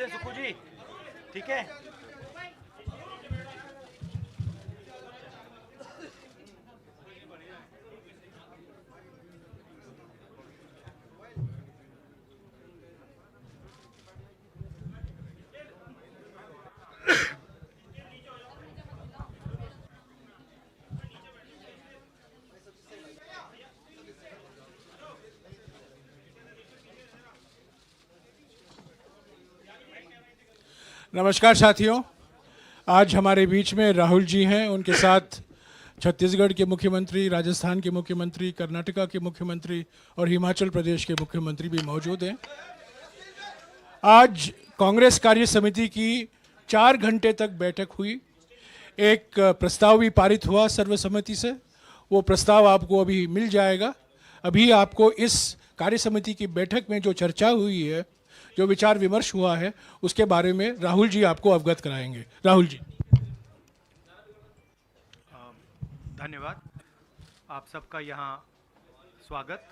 से सुखू जी, ठीक है। नमस्कार साथियों, आज हमारे बीच में राहुल जी हैं। उनके साथ छत्तीसगढ़ के मुख्यमंत्री, राजस्थान के मुख्यमंत्री, कर्नाटका के मुख्यमंत्री और हिमाचल प्रदेश के मुख्यमंत्री भी मौजूद हैं। आज कांग्रेस कार्य समिति की 4 घंटे तक बैठक हुई। एक प्रस्ताव भी पारित हुआ सर्वसम्मति से। वो प्रस्ताव आपको अभी मिल जाएगा। अभी आपको इस कार्य समिति की बैठक में जो चर्चा हुई है, जो विचार विमर्श हुआ है, उसके बारे में राहुल जी आपको अवगत कराएंगे। राहुल जी। धन्यवाद। आप सबका यहाँ स्वागत।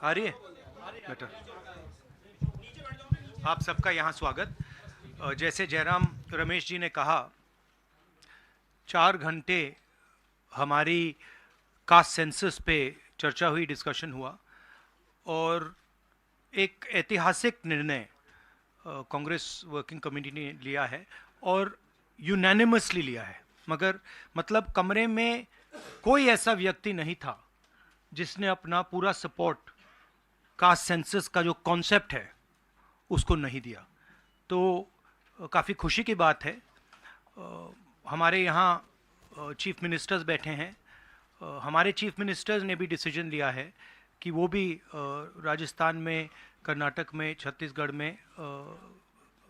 आ रही है बेटर। आप सबका यहाँ स्वागत। जैसे जयराम रमेश जी ने कहा, 4 घंटे हमारी कास्ट सेंसस पे चर्चा हुई, डिस्कशन हुआ और एक ऐतिहासिक निर्णय कांग्रेस वर्किंग कमेटी ने लिया है और यूनानिमसली लिया है। मगर मतलब कमरे में कोई ऐसा व्यक्ति नहीं था जिसने अपना पूरा सपोर्ट कास्ट सेंसस का जो कॉन्सेप्ट है उसको नहीं दिया। तो काफ़ी खुशी की बात है। हमारे यहाँ चीफ मिनिस्टर्स बैठे हैं। हमारे चीफ मिनिस्टर्स ने भी डिसीजन लिया है कि वो भी राजस्थान में, कर्नाटक में, छत्तीसगढ़ में,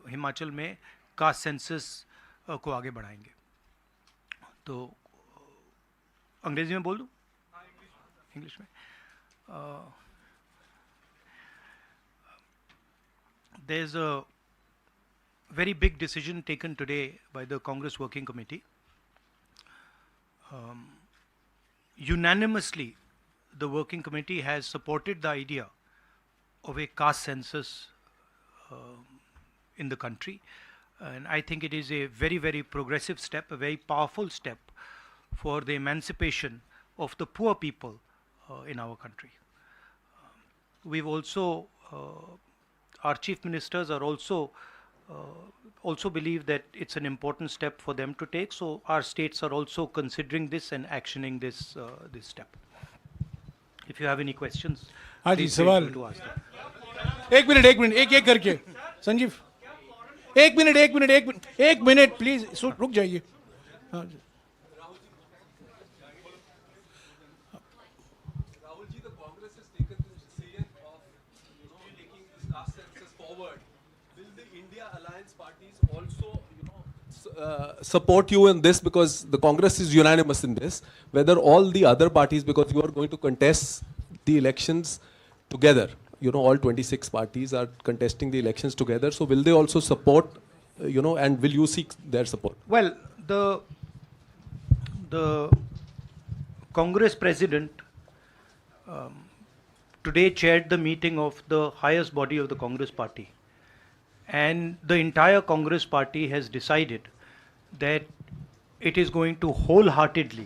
हिमाचल में कास्ट सेंसस को आगे बढ़ाएंगे। तो अंग्रेजी में बोल दूँ? इंग्लिश में। There's a very big decision taken today by the Congress Working Committee. Unanimously, the Working Committee has supported the idea of a caste census in the country. And I think it is a very, very progressive step, a very powerful step for the emancipation of the poor people in our country. We've also, our chief ministers are also believe that it's an important step for them to take. So our states are also considering this and actioning this this step. If you have any questions, हाँ जी, please feel सवाल। free to ask them. एक minute एक करके। संजीव, एक minute please रुक जाइए। हाँ जी। Rahul ji, the Congress has taken this decision of, taking this caste census forward. Will the India Alliance parties also, support you in this, because the Congress is unanimous in this? Whether all the other parties, because you are going to contest the elections together, all 26 parties are contesting the elections together. So will they also support, and will you seek their support? Well, the Congress president today chaired the meeting of the highest body of the Congress party, and the entire Congress party has decided that it is going to wholeheartedly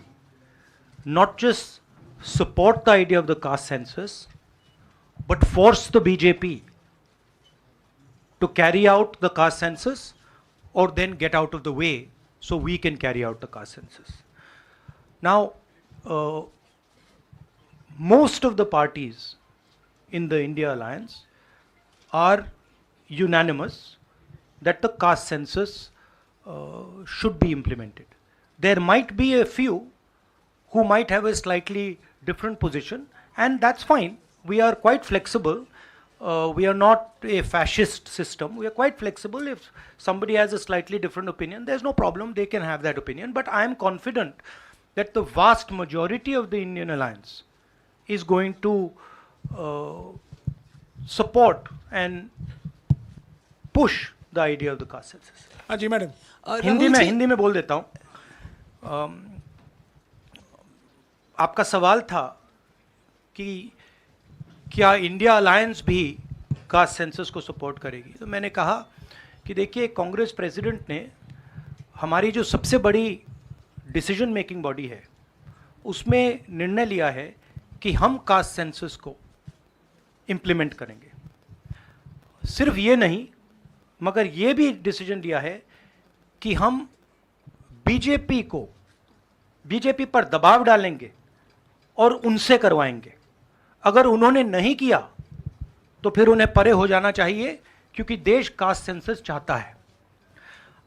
not just support the idea of the caste census, but force the BJP to carry out the caste census or then get out of the way so we can carry out the caste census. Now, most of the parties in the India Alliance are unanimous that the caste census should be implemented. There might be a few who might have a slightly different position, and that's fine. We are quite flexible. We are not a fascist system. We are quite flexible. If somebody has a slightly different opinion, there's no problem. They can have that opinion. But I am confident that the vast majority of the Indian Alliance is going to support and push the idea of the caste census. हाँ जी madam. Hindi में बोल देता हूँ। आपका सवाल था कि क्या इंडिया अलायंस भी कास्ट सेंसस को सपोर्ट करेगी, तो मैंने कहा कि देखिए, कांग्रेस प्रेसिडेंट ने हमारी जो सबसे बड़ी डिसीजन मेकिंग बॉडी है उसमें निर्णय लिया है कि हम कास्ट सेंसस को इम्प्लीमेंट करेंगे। सिर्फ ये नहीं, मगर ये भी डिसीजन लिया है कि हम बीजेपी पर दबाव डालेंगे और उनसे करवाएंगे। अगर उन्होंने नहीं किया तो फिर उन्हें परे हो जाना चाहिए, क्योंकि देश कास्ट सेंसस चाहता है।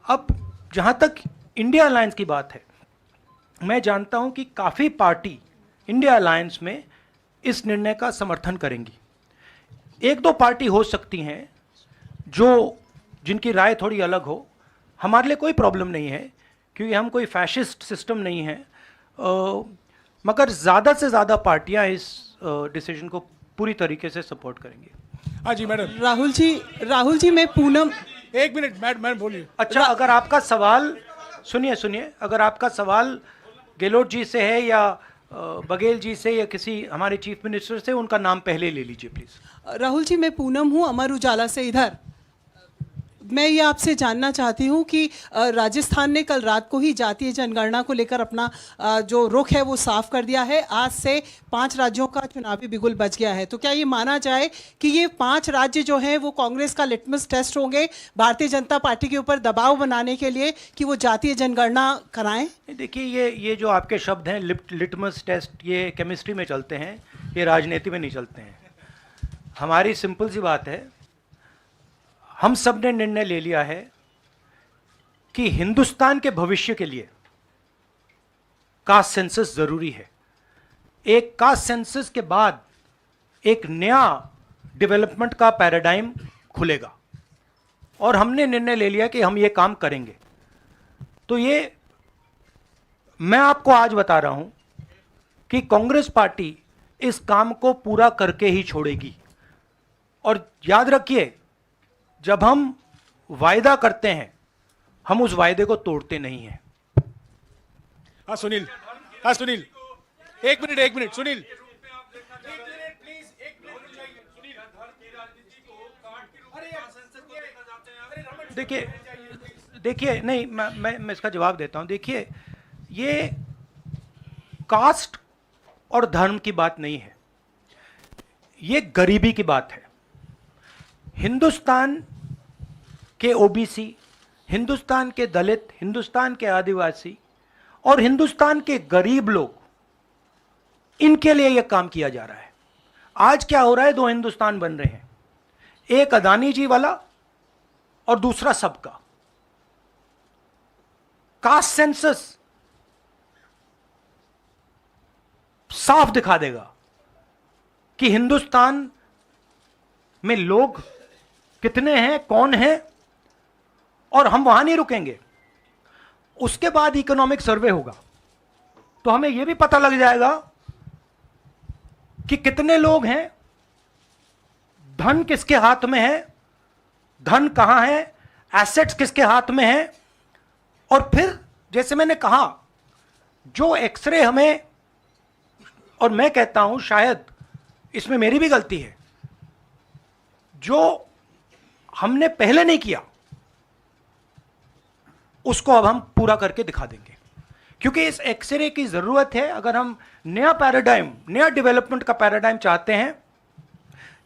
अब जहां तक इंडिया अलायंस की बात है, मैं जानता हूं कि काफ़ी पार्टी इंडिया अलायंस में इस निर्णय का समर्थन करेंगी। एक दो पार्टी हो सकती हैं जिनकी राय थोड़ी अलग हो। हमारे लिए कोई प्रॉब्लम नहीं है, क्योंकि हम कोई फैशिस्ट सिस्टम नहीं है, मगर ज़्यादा से ज़्यादा पार्टियां इस डिसीजन को पूरी तरीके से सपोर्ट करेंगी। हाँ जी मैडम। राहुल जी मैं पूनम, एक मिनट मैडम बोलिए। अच्छा, अगर आपका सवाल सुनिए, अगर आपका सवाल गहलोत जी से है या बघेल जी से या किसी हमारे चीफ मिनिस्टर से, उनका नाम पहले ले लीजिए प्लीज। राहुल जी मैं पूनम हूँ, अमर उजाला से। इधर मैं ये आपसे जानना चाहती हूँ कि राजस्थान ने कल रात को ही जातीय जनगणना को लेकर अपना जो रुख है वो साफ कर दिया है। आज से 5 राज्यों का चुनावी बिगुल बच गया है। तो क्या ये माना जाए कि ये 5 राज्य जो हैं वो कांग्रेस का लिटमस टेस्ट होंगे भारतीय जनता पार्टी के ऊपर दबाव बनाने के लिए कि वो जातीय जनगणना कराएं? देखिए, ये जो आपके शब्द हैं लिटमस टेस्ट, ये केमिस्ट्री में चलते हैं, ये राजनीति में नहीं चलते हैं। हमारी सिंपल सी बात है, हम सब ने निर्णय ले लिया है कि हिंदुस्तान के भविष्य के लिए कास्ट सेंसस जरूरी है। एक कास्ट सेंसस के बाद एक नया डेवलपमेंट का पैराडाइम खुलेगा, और हमने निर्णय ले लिया कि हम ये काम करेंगे। तो ये मैं आपको आज बता रहा हूं कि कांग्रेस पार्टी इस काम को पूरा करके ही छोड़ेगी। और याद रखिए, जब हम वायदा करते हैं, हम उस वायदे को तोड़ते नहीं हैं। हाँ सुनील, एक मिनट सुनील। देखिए नहीं, मैं इसका जवाब देता हूं। देखिए, ये कास्ट और धर्म की बात नहीं है, ये गरीबी की बात है। हिंदुस्तान के ओबीसी, हिंदुस्तान के दलित, हिंदुस्तान के आदिवासी और हिंदुस्तान के गरीब लोग, इनके लिए यह काम किया जा रहा है। आज क्या हो रहा है, 2 हिंदुस्तान बन रहे हैं, एक अदानी जी वाला और दूसरा सबका। कास्ट सेंसस साफ दिखा देगा कि हिंदुस्तान में लोग कितने हैं, कौन है, और हम वहां नहीं रुकेंगे। उसके बाद इकोनॉमिक सर्वे होगा, तो हमें यह भी पता लग जाएगा कि कितने लोग हैं, धन किसके हाथ में है, धन कहां है, एसेट्स किसके हाथ में है। और फिर जैसे मैंने कहा, जो एक्सरे हमें, और मैं कहता हूं शायद इसमें मेरी भी गलती है, जो हमने पहले नहीं किया उसको अब हम पूरा करके दिखा देंगे, क्योंकि इस एक्सरे की जरूरत है। अगर हम नया पैराडाइम, नया डेवलपमेंट का पैराडाइम चाहते हैं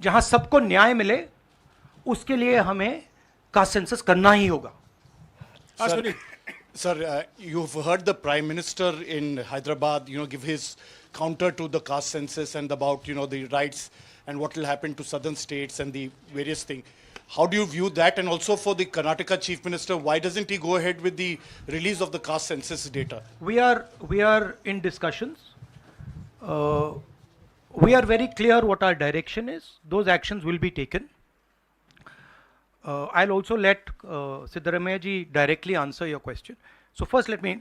जहां सबको न्याय मिले, उसके लिए हमें कास्ट सेंसस करना ही होगा। Sir, you've heard the Prime Minister in Hyderabad, give his counter to the caste census and about, the rights and what will happen to southern states and the various things. How do you view that? And also for the Karnataka Chief Minister, why doesn't he go ahead with the release of the caste census data? We are in discussions. We are very clear what our direction is. Those actions will be taken. I'll also let Siddaramaiah ji directly answer your question. So first, let me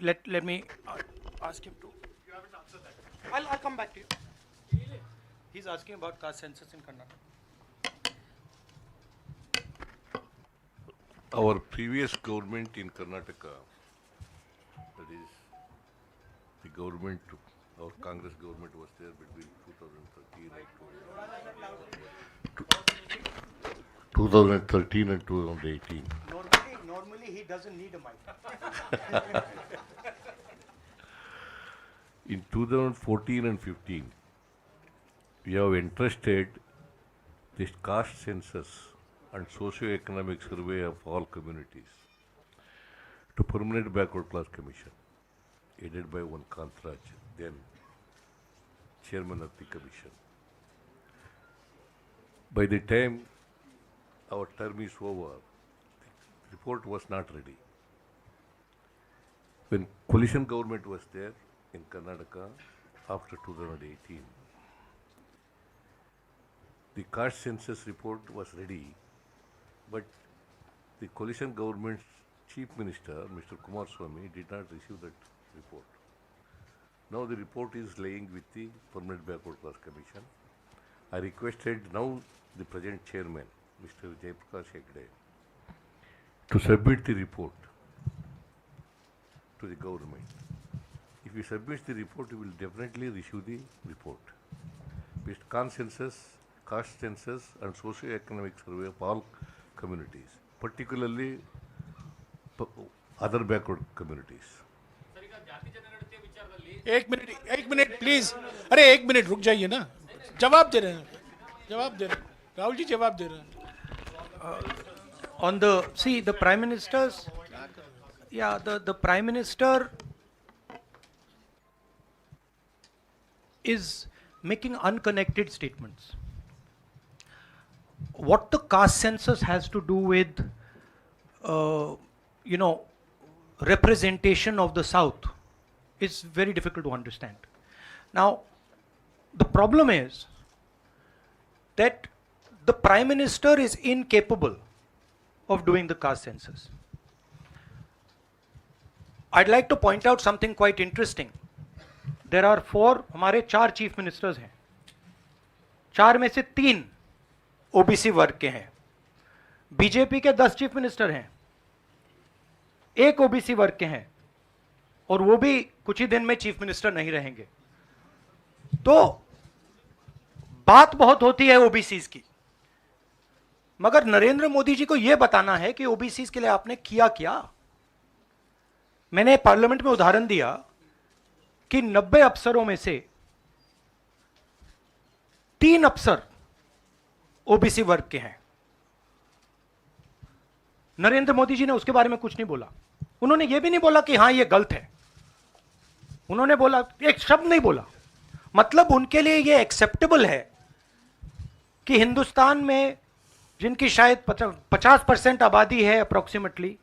ask him to. You haven't answered that. I'll come back to you. He's asking about caste census in Karnataka. Our previous government in Karnataka, that is the government Our Congress government was there between 2013 and 2018. Normally he doesn't need a mic. In 2014 and 15, we have entrusted this caste census and socio-economic survey of all communities to Permanent Backward Class Commission, headed by one Kantraj, then chairman of the commission. By the time our term is over, the report was not ready. When coalition government was there in Karnataka after 2018, the caste census report was ready, but the coalition government's chief minister, Mr. Kumaraswamy, did not receive that report. Now the report is laying with the Permanent Backward Class Commission. I requested now the present chairman, Mr. Jaiprakash Hegde, to submit the report to the government. If he submits the report, he will definitely issue the report. With consensus, caste census and socio-economic survey of all communities, particularly other backward communities. एक minute please. अरे एक minute रुक जाइए ना. जवाब दे रहे हैं. राहुल जी जवाब दे रहे हैं. On the Prime Minister's, the Prime Minister is making unconnected statements. What the caste census has to do with, representation of the South is very difficult to understand. Now, the problem is that the Prime Minister is incapable of doing the caste census. I'd like to point out something quite interesting. There are हमारे 4 chief ministers हैं. 4 में से 3 OBC वर्ग के हैं. BJP के 10 chief minister हैं, 1 OBC वर्ग के हैं, और वो भी कुछ ही दिन में चीफ मिनिस्टर नहीं रहेंगे. तो बात बहुत होती है ओबीसीज की, मगर नरेंद्र मोदी जी को यह बताना है कि ओबीसीज के लिए आपने किया क्या. मैंने पार्लियामेंट में उदाहरण दिया कि 90 अफसरों में से 3 अफसर ओबीसी वर्ग के हैं. नरेंद्र मोदी जी ने उसके बारे में कुछ नहीं बोला. उन्होंने यह भी नहीं बोला कि हां यह गलत है. उन्होंने बोला, एक शब्द नहीं बोला. मतलब उनके लिए यह एक्सेप्टेबल है कि हिंदुस्तान में जिनकी शायद 50% आबादी है अप्रोक्सीमेटली,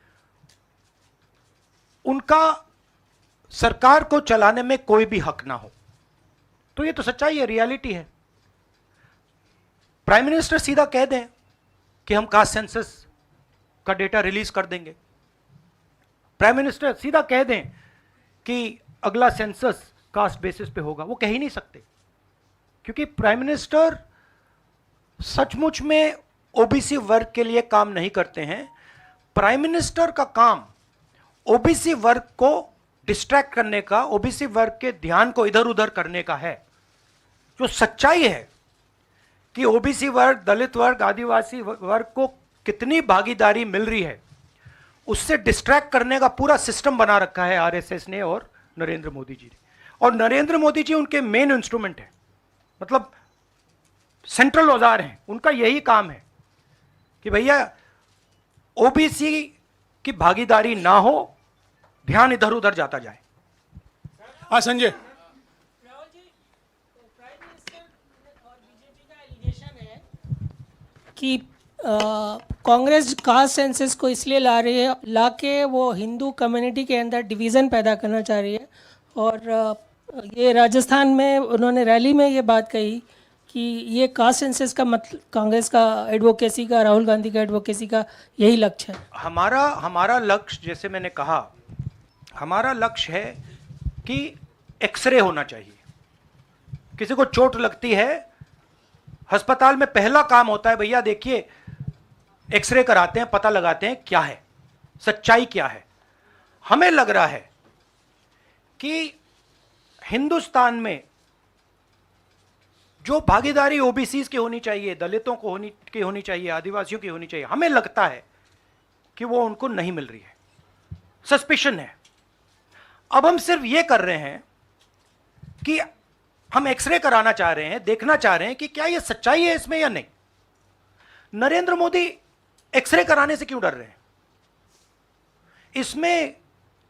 उनका सरकार को चलाने में कोई भी हक ना हो. तो यह तो सच्चाई है, रियलिटी है. प्राइम मिनिस्टर सीधा कह दें कि हम कास्ट सेंसस का डेटा रिलीज कर देंगे. प्राइम मिनिस्टर सीधा कह दें कि अगला सेंसस कास्ट बेसिस पे होगा. वो कह ही नहीं सकते, क्योंकि प्राइम मिनिस्टर सचमुच में ओबीसी वर्ग के लिए काम नहीं करते हैं. प्राइम मिनिस्टर का काम ओबीसी वर्ग को डिस्ट्रैक्ट करने का, ओबीसी वर्ग के ध्यान को इधर उधर करने का है. जो सच्चाई है कि ओबीसी वर्ग, दलित वर्ग, आदिवासी वर्ग को कितनी भागीदारी मिल रही है, उससे डिस्ट्रैक्ट करने का पूरा सिस्टम बना रखा है आरएसएस ने और नरेंद्र मोदी जी ने. और नरेंद्र मोदी जी उनके मेन इंस्ट्रूमेंट है, मतलब सेंट्रल औजार हैं. उनका यही काम है कि भैया ओबीसी की भागीदारी ना हो, ध्यान इधर उधर जाता जाए. हाँ संजय. राहुल जी, प्राइम मिनिस्टर और बीजेपी का एलिगेशन है कि कांग्रेस कास्ट सेंसस को इसलिए ला के वो हिंदू कम्युनिटी के अंदर डिवीज़न पैदा करना चाह रही है. और ये राजस्थान में उन्होंने रैली में ये बात कही कि ये कास्ट सेंसस का मतलब कांग्रेस का एडवोकेसी का, राहुल गांधी का एडवोकेसी का यही लक्ष्य है. हमारा लक्ष्य, जैसे मैंने कहा, हमारा लक्ष्य है कि एक्सरे होना चाहिए. किसी को चोट लगती है, अस्पताल में पहला काम होता है, भैया देखिए एक्सरे कराते हैं, पता लगाते हैं क्या है, सच्चाई क्या है. हमें लग रहा है कि हिंदुस्तान में जो भागीदारी ओबीसी की होनी चाहिए, दलितों को होनी चाहिए, आदिवासियों की होनी चाहिए, हमें लगता है कि वो उनको नहीं मिल रही है, सस्पिशन है। अब हम सिर्फ ये कर रहे हैं कि हम एक्सरे कराना चाह रहे हैं, देखना चाह रहे हैं कि क्या ये सच्चाई है इसमें या नहीं। नरेंद्र मोदी एक्सरे कराने से क्यों डर रहे हैं? इसमें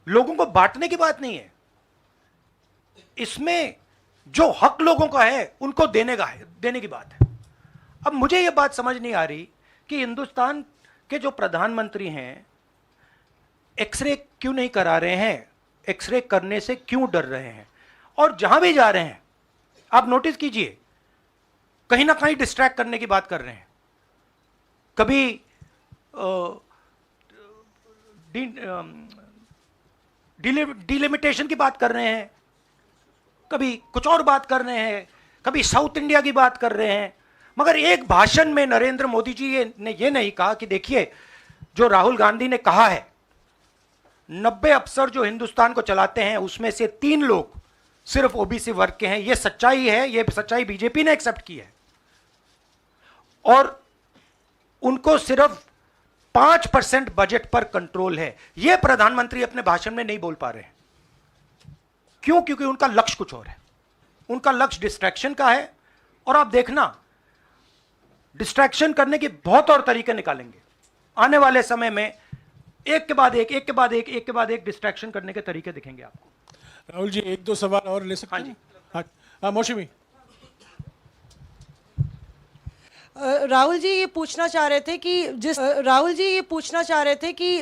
लोगों को बांटने की बात नहीं है, इसमें जो हक लोगों का है उनको देने की बात है। अब मुझे यह बात समझ नहीं आ रही कि हिंदुस्तान के जो प्रधानमंत्री हैं एक्सरे क्यों नहीं करा रहे हैं, एक्सरे करने से क्यों डर रहे हैं, और जहां भी जा रहे हैं आप नोटिस कीजिए कहीं ना कहीं डिस्ट्रैक्ट करने की बात कर रहे हैं। कभी डिलिमिटेशन की बात कर रहे हैं, कभी कुछ और बात कर रहे हैं, कभी साउथ इंडिया की बात कर रहे हैं, मगर एक भाषण में नरेंद्र मोदी जी ने यह नहीं कहा कि देखिए जो राहुल गांधी ने कहा है 90 अफसर जो हिंदुस्तान को चलाते हैं उसमें से 3 लोग सिर्फ ओबीसी वर्ग के हैं, यह सच्चाई है, यह सच्चाई बीजेपी ने एक्सेप्ट की है, और उनको सिर्फ 5% बजट पर कंट्रोल है। यह प्रधानमंत्री अपने भाषण में नहीं बोल पा रहे हैं। क्यों? क्योंकि उनका लक्ष्य कुछ और है, उनका लक्ष्य डिस्ट्रैक्शन का है, और आप देखना डिस्ट्रैक्शन करने के बहुत और तरीके निकालेंगे आने वाले समय में, एक के बाद एक डिस्ट्रैक्शन करने के तरीके दिखेंगे आपको। राहुल जी 1-2 सवाल और ले सकते हैं? हाँ, मौसमी। राहुल जी ये पूछना चाह रहे थे कि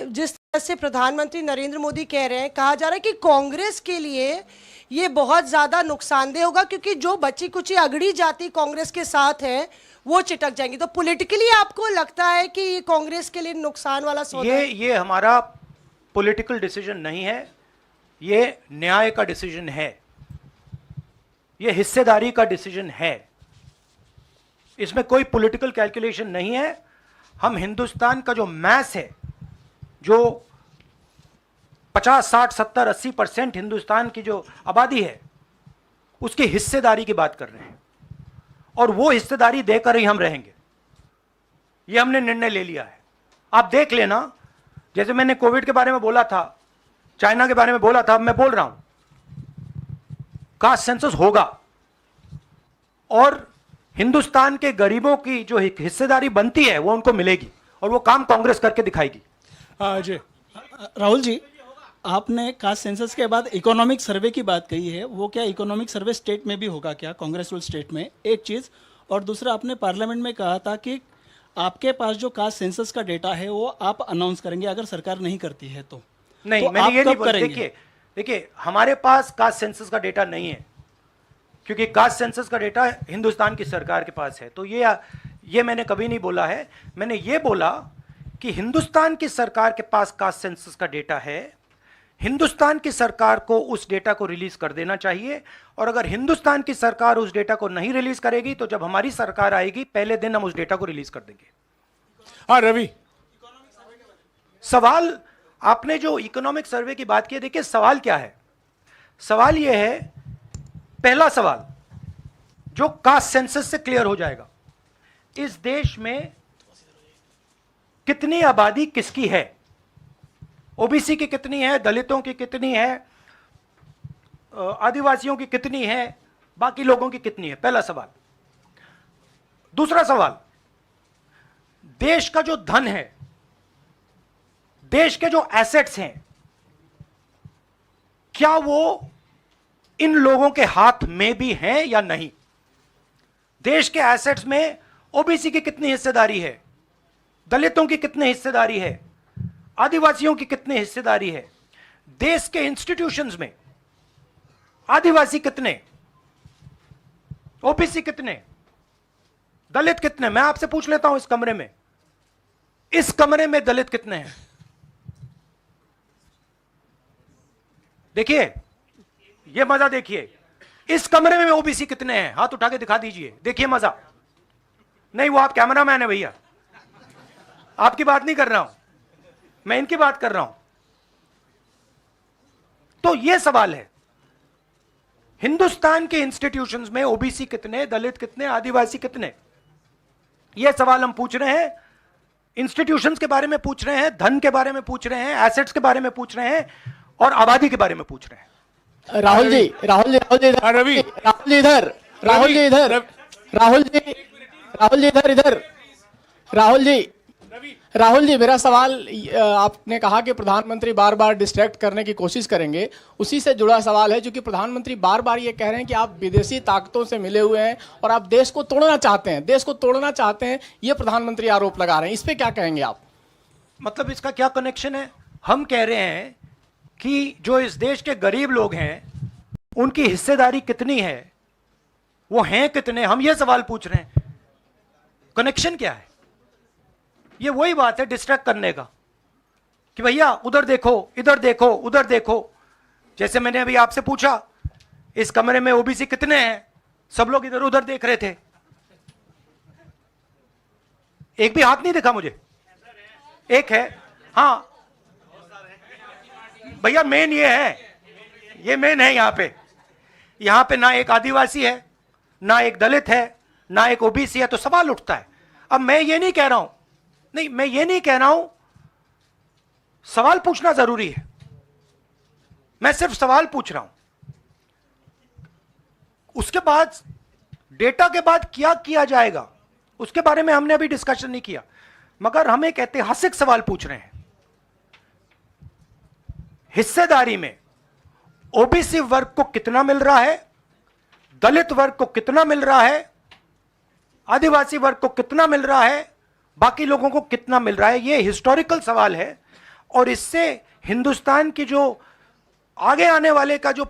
जिस तरह से प्रधानमंत्री नरेंद्र मोदी कह रहे हैं, कहा जा रहा है कि कांग्रेस के लिए ये बहुत ज्यादा नुकसानदेह होगा क्योंकि जो बची कुची अगड़ी जाति कांग्रेस के साथ है वो चिटक जाएंगी। तो पॉलिटिकली आपको लगता है कि ये कांग्रेस के लिए नुकसान वाला सौदा है? ये हमारा पॉलिटिकल डिसीजन नहीं है, ये न्याय का डिसीजन है, ये हिस्सेदारी का डिसीजन है, इसमें कोई पॉलिटिकल कैलकुलेशन नहीं है। हम हिंदुस्तान का जो मैस है, जो 50, 60, 70, 80% हिंदुस्तान की जो आबादी है उसकी हिस्सेदारी की बात कर रहे हैं, और वो हिस्सेदारी देकर ही हम रहेंगे, ये हमने निर्णय ले लिया है। आप देख लेना, जैसे मैंने कोविड के बारे में बोला था, चाइना के बारे में बोला था, अब मैं बोल रहा हूं कास्ट सेंसस होगा, और हिंदुस्तान के गरीबों की जो हिस्सेदारी बनती है वो उनको मिलेगी, और वो काम कांग्रेस करके दिखाएगी। अजय। राहुल जी, आपने कास्ट सेंसस के बाद इकोनॉमिक सर्वे की बात कही है, वो क्या इकोनॉमिक सर्वे स्टेट में भी होगा क्या, कांग्रेस रूल स्टेट में? एक चीज़, और दूसरा आपने पार्लियामेंट में कहा था कि आपके पास जो कास्ट सेंसस का डेटा है वो आप अनाउंस करेंगे अगर सरकार नहीं करती है तो। नहीं, तो मैंने ये नहीं बोला। करेंगे? देखिए हमारे पास कास्ट सेंसस का डेटा नहीं है, क्योंकि कास्ट सेंसस का डेटा हिंदुस्तान की सरकार के पास है। तो ये मैंने कभी नहीं बोला है। मैंने ये बोला कि हिंदुस्तान की सरकार के पास कास्ट सेंसस का डेटा है, हिंदुस्तान की सरकार को उस डेटा को रिलीज कर देना चाहिए, और अगर हिंदुस्तान की सरकार उस डेटा को नहीं रिलीज करेगी तो जब हमारी सरकार आएगी पहले दिन हम उस डेटा को रिलीज कर देंगे। हाँ रवि। सवाल, आपने जो इकोनॉमिक सर्वे की बात की, देखिए सवाल क्या है। सवाल यह है, पहला सवाल जो कास्ट सेंसस से क्लियर हो जाएगा, इस देश में कितनी आबादी किसकी है, ओबीसी की कितनी है, दलितों की कितनी है, आदिवासियों की कितनी है, बाकी लोगों की कितनी है, पहला सवाल। दूसरा सवाल, देश का जो धन है, देश के जो एसेट्स हैं, क्या वो इन लोगों के हाथ में भी हैं या नहीं। देश के एसेट्स में ओबीसी की कितनी हिस्सेदारी है, दलितों की कितनी हिस्सेदारी है, आदिवासियों की कितनी हिस्सेदारी है, देश के इंस्टीट्यूशंस में आदिवासी कितने, ओबीसी कितने, दलित कितने। मैं आपसे पूछ लेता हूं, इस कमरे में दलित कितने हैं? देखिए, ये मजा देखिए, इस कमरे में ओबीसी कितने हैं, हाथ उठा के दिखा दीजिए, देखिए मजा। नहीं, वो आप कैमरामैन है भैया, आपकी बात नहीं कर रहा हूं मैं, इनकी बात कर रहा हूं। तो ये सवाल है हिंदुस्तान के इंस्टीट्यूशंस में ओबीसी कितने, दलित कितने, आदिवासी कितने, यह सवाल हम पूछ रहे हैं। इंस्टीट्यूशंस के बारे में पूछ रहे हैं, धन के बारे में पूछ रहे हैं, एसेट्स के बारे में पूछ रहे हैं और आबादी के बारे में पूछ रहे हैं। राहुल जी रवि, राहुल जी इधर, राहुल जी इधर, राहुल जी इधर इधर, राहुल जी मेरा सवाल, आपने कहा कि प्रधानमंत्री बार बार डिस्ट्रैक्ट करने की कोशिश करेंगे, उसी से जुड़ा सवाल है, क्योंकि प्रधानमंत्री बार बार ये कह रहे हैं कि आप विदेशी ताकतों से मिले हुए हैं और आप देश को तोड़ना चाहते हैं, ये प्रधानमंत्री आरोप लगा रहे हैं, इस पे क्या कहेंगे आप? मतलब इसका क्या कनेक्शन है? हम कह रहे हैं कि जो इस देश के गरीब लोग हैं उनकी हिस्सेदारी कितनी है, वो हैं कितने, हम ये सवाल पूछ रहे हैं। कनेक्शन क्या है? ये वही बात है डिस्ट्रैक्ट करने का कि भैया उधर देखो, इधर देखो, उधर देखो। जैसे मैंने अभी आपसे पूछा इस कमरे में ओबीसी कितने हैं, सब लोग इधर उधर देख रहे थे, एक भी हाथ नहीं दिखा मुझे। एक है, हाँ भैया मेन ये है, ये मेन है। यहां पे ना एक आदिवासी है, ना एक दलित है, ना एक ओबीसी है, तो सवाल उठता है। अब मैं ये नहीं कह रहा हूं, नहीं मैं ये नहीं कह रहा हूं सवाल पूछना जरूरी है, मैं सिर्फ सवाल पूछ रहा हूं। उसके बाद डेटा के बाद क्या किया जाएगा उसके बारे में हमने अभी डिस्कशन नहीं किया, मगर हम एक ऐतिहासिक सवाल पूछ रहे हैं। हिस्सेदारी में ओबीसी वर्ग को कितना मिल रहा है, दलित वर्ग को कितना मिल रहा है, आदिवासी वर्ग को कितना मिल रहा है, बाकी लोगों को कितना मिल रहा है, यह हिस्टोरिकल सवाल है। और इससे हिंदुस्तान की जो आगे आने वाले का जो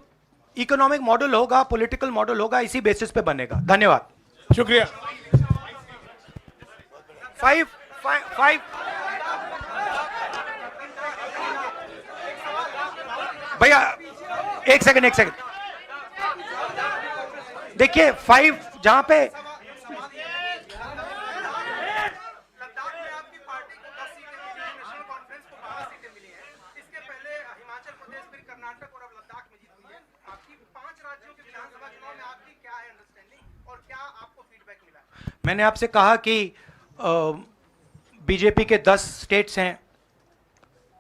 इकोनॉमिक मॉडल होगा, पॉलिटिकल मॉडल होगा, इसी बेसिस पे बनेगा। धन्यवाद, शुक्रिया। फाइव भैया एक सेकंड देखिए, 5 जहां पे मैंने आपसे कहा कि बीजेपी के 10 स्टेट्स हैं,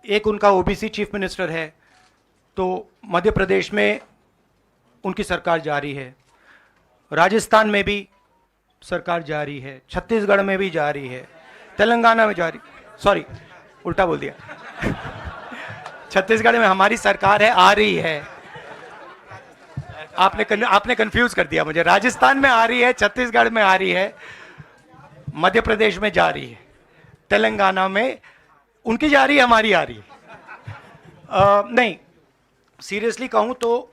एक उनका ओबीसी चीफ मिनिस्टर है, तो मध्य प्रदेश में उनकी सरकार जारी है, राजस्थान में भी सरकार जारी है, छत्तीसगढ़ में भी जारी है, तेलंगाना में जारी, सॉरी उल्टा बोल दिया छत्तीसगढ़ में हमारी सरकार है, आ रही है, आपने कंफ्यूज कर दिया मुझे। राजस्थान में आ रही है, छत्तीसगढ़ में आ रही है, मध्य प्रदेश में जा रही है, तेलंगाना में उनकी जा रही है, हमारी आ रही है। नहीं, सीरियसली कहूं तो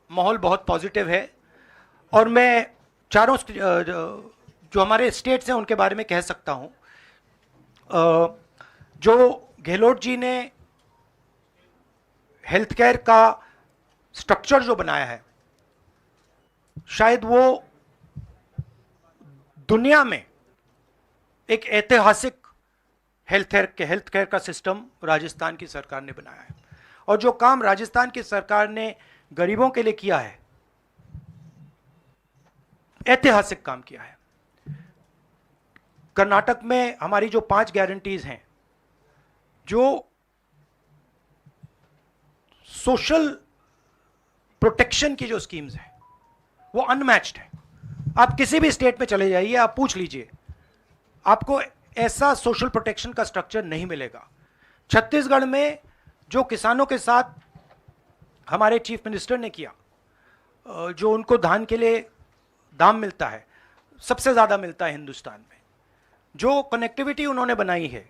माहौल बहुत पॉजिटिव है और मैं चारों जो हमारे स्टेट्स हैं उनके बारे में कह सकता हूं। जो गहलोत जी ने हेल्थ केयर का स्ट्रक्चर जो बनाया है, शायद वो दुनिया में एक ऐतिहासिक हेल्थ केयर का सिस्टम राजस्थान की सरकार ने बनाया है। और जो काम राजस्थान की सरकार ने गरीबों के लिए किया है, ऐतिहासिक काम किया है। कर्नाटक में हमारी जो 5 गारंटीज हैं, जो सोशल प्रोटेक्शन की जो स्कीम्स हैं, वो अनमैच्ड है। आप किसी भी स्टेट में चले जाइए, आप पूछ लीजिए, आपको ऐसा सोशल प्रोटेक्शन का स्ट्रक्चर नहीं मिलेगा। छत्तीसगढ़ में जो किसानों के साथ हमारे चीफ मिनिस्टर ने किया, जो उनको धान के लिए दाम मिलता है, सबसे ज़्यादा मिलता है हिंदुस्तान में, जो कनेक्टिविटी उन्होंने बनाई है,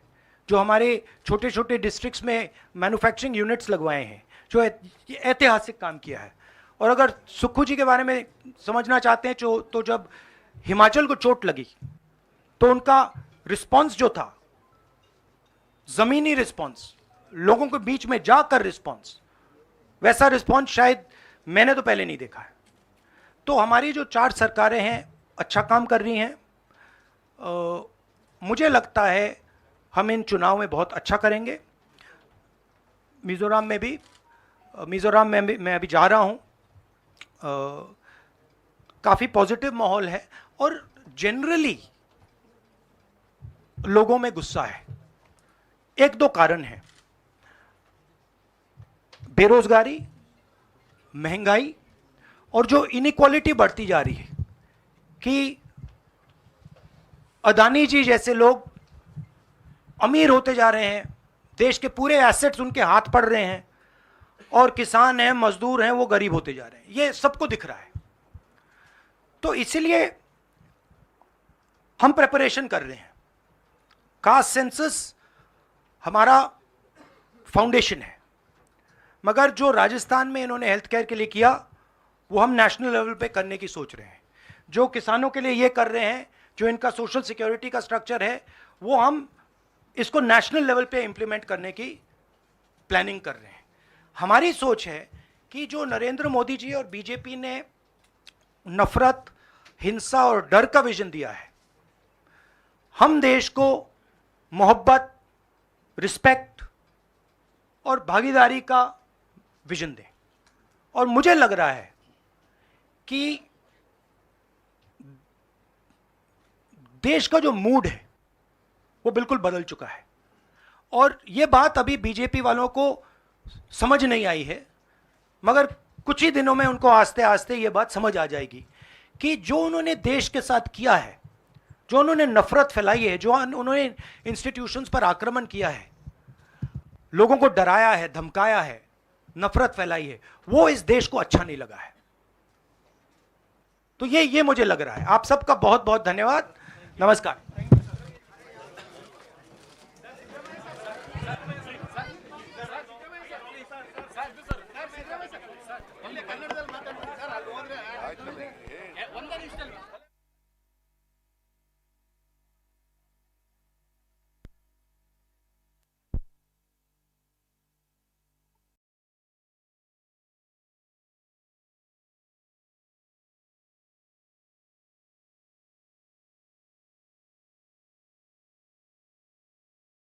जो हमारे छोटे छोटे डिस्ट्रिक्ट्स में मैन्युफैक्चरिंग यूनिट्स लगवाए हैं, जो ऐतिहासिक काम किया है। और अगर सुक्खू जी के बारे में समझना चाहते हैं तो जब हिमाचल को चोट लगी तो उनका रिस्पॉन्स जो था, जमीनी रिस्पॉन्स, लोगों के बीच में जाकर रिस्पॉन्स, वैसा रिस्पॉन्स शायद मैंने तो पहले नहीं देखा है। तो हमारी जो 4 सरकारें हैं अच्छा काम कर रही हैं। मुझे लगता है हम इन चुनाव में बहुत अच्छा करेंगे। मिजोरम में मैं अभी जा रहा हूं। काफ़ी पॉजिटिव माहौल है और जनरली लोगों में गुस्सा है। एक दो कारण है, बेरोजगारी, महंगाई और जो इनइक्वालिटी बढ़ती जा रही है कि अदानी जी जैसे लोग अमीर होते जा रहे हैं, देश के पूरे एसेट्स उनके हाथ पड़ रहे हैं और किसान हैं, मजदूर हैं, वो गरीब होते जा रहे हैं। ये सबको दिख रहा है। तो इसीलिए हम प्रिपरेशन कर रहे हैं। कास्ट सेंसस हमारा फाउंडेशन है, मगर जो राजस्थान में इन्होंने हेल्थ केयर के लिए किया वो हम नेशनल लेवल पे करने की सोच रहे हैं। जो किसानों के लिए ये कर रहे हैं, जो इनका सोशल सिक्योरिटी का स्ट्रक्चर है, वो हम इसको नेशनल लेवल पे इंप्लीमेंट करने की प्लानिंग कर रहे हैं। हमारी सोच है कि जो नरेंद्र मोदी जी और बीजेपी ने नफरत, हिंसा और डर का विजन दिया है, हम देश को मोहब्बत, रिस्पेक्ट और भागीदारी का विजन दें। और मुझे लग रहा है कि देश का जो मूड है वो बिल्कुल बदल चुका है और ये बात अभी बीजेपी वालों को समझ नहीं आई है, मगर कुछ ही दिनों में उनको आस्ते आस्ते ये बात समझ आ जाएगी कि जो उन्होंने देश के साथ किया है, जो उन्होंने नफरत फैलाई है, जो उन्होंने इंस्टीट्यूशंस पर आक्रमण किया है, लोगों को डराया है, धमकाया है, नफरत फैलाई है, वो इस देश को अच्छा नहीं लगा है। तो ये मुझे लग रहा है। आप सबका बहुत बहुत धन्यवाद। नमस्कार।